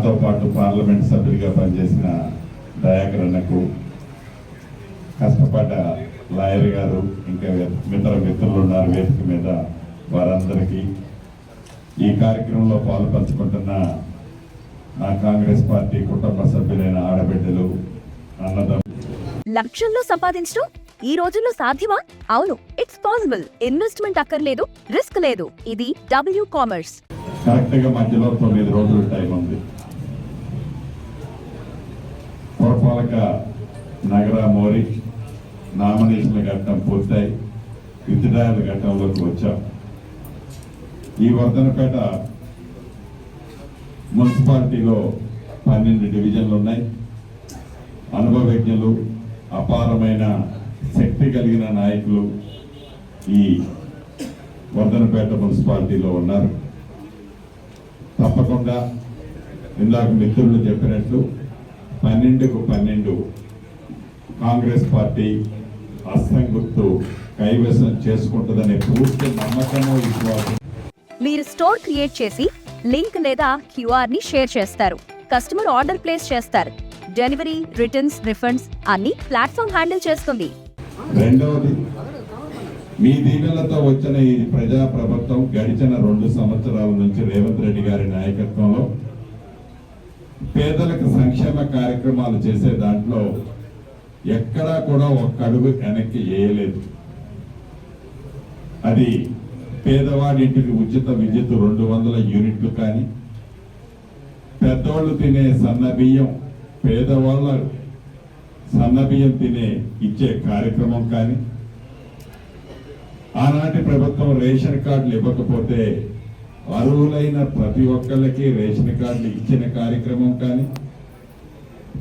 నాతో పాటు పార్లమెంట్ సభ్యుడిగా పనిచేసిన దయాకర్ అన్నకు, కష్టపడ్డ లాయర్ గారు, ఇంకా మిత్ర మిత్రులు ఉన్నారు వేదిక మీద, వారందరికీ ఈ కార్యక్రమంలో పాల్పంచుకుంటున్న నా కాంగ్రెస్ పార్టీ కుటుంబ సభ్యులైన ఆడబిడ్డలు, అన్నదమ్ములు. లక్షల్లో సంపాదించడం ఈ రోజుల్లో సాధ్యమా? అవును, ఇట్స్ పాసిబుల్. ఇన్వెస్ట్మెంట్ అక్కర్లేదు, రిస్క్ లేదు. ఇది డబ్ల్యూ కామర్స్. కరెక్ట్ గా మధ్యలో 9 రోజులు టైం ఉంది. పురపాలక నగర మోరి నామినేషన్ల ఘట్టం పూర్తయి విత్డ్రాయల్ ఘట్టంలోకి వచ్చాం. ఈ వర్ధనపేట మున్సిపాలిటీలో 12 డివిజన్లు ఉన్నాయి. అనుభవజ్ఞులు, అపారమైన శక్తి కలిగిన నాయకులు ఈ వర్ధనపేట మున్సిపాలిటీలో ఉన్నారు. తప్పకుండా ఇందాక మిత్రులు చెప్పినట్లు 12కు 12 కాంగ్రెస్ పార్టీ హస్తం గుర్తు కైవసం చేసుకుంటుందనే పూర్తి నమ్మకము, విశ్వాసం. మీరు స్టోర్ క్రియేట్ చేసి లింక్ లేదా క్యూఆర్ ని షేర్ చేస్తారు. కస్టమర్ ఆర్డర్ ప్లేస్ చేస్తారు. డెలివరీ, రిటర్న్స్, రిఫండ్స్ అన్ని ప్లాట్ఫామ్ హ్యాండిల్ చేస్తుంది. రెండవది, మీ దీవెనలతో వచ్చిన ఈ ప్రజా ప్రభుత్వం గడిచిన 2 సంవత్సరాల నుంచి రేవంత్ రెడ్డి గారి నాయకత్వంలో పేదలకు సంక్షేమ కార్యక్రమాలు చేసే దాంట్లో ఎక్కడా కూడా ఒక్క అడుగు వెనక్కి వేయలేదు. అది పేదవాడింటికి ఉచిత విద్యుత్ 200 యూనిట్లు కానీ, పెద్దవాళ్ళు తినే సన్నబియ్యం పేదవాళ్ళ సన్నబియ్యం ఇచ్చే కార్యక్రమం కానీ, ఆనాటి ప్రభుత్వం రేషన్ కార్డులు ఇవ్వకపోతే అర్హులైన ప్రతి ఒక్కళ్ళకి రేషన్ కార్డులు ఇచ్చిన కార్యక్రమం కానీ,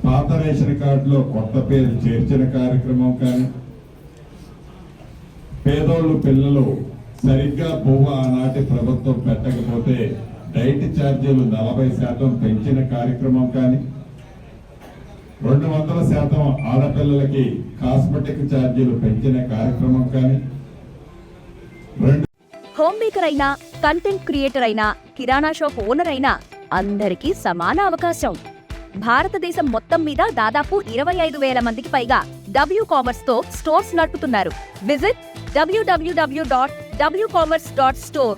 పాత రేషన్ కార్డులో కొత్త పేరు చేర్చిన కార్యక్రమం కానీ, పేదోళ్ళు పిల్లలు సరిగ్గా పువ్వు ఆనాటి ప్రభుత్వం పెట్టకపోతే డైట్ ఛార్జీలు 40% పెంచిన కార్యక్రమం కానీ, 200% ఆడపిల్లలకి కాస్మెటిక్ ఛార్జీలు పెంచిన కార్యక్రమం కానీ, హోమ్ మేకర్ అయినా, కంటెంట్ క్రియేటర్ అయినా, కిరాణా షాప్ ఓనర్ అయినా అందరికీ సమాన అవకాశం. భారతదేశం మొత్తం మీద దాదాపు 25,000 మందికి పైగా డబ్ల్యూ కామర్స్ తో స్టోర్స్ నడుపుతున్నారు. Visit www.wcommerce.store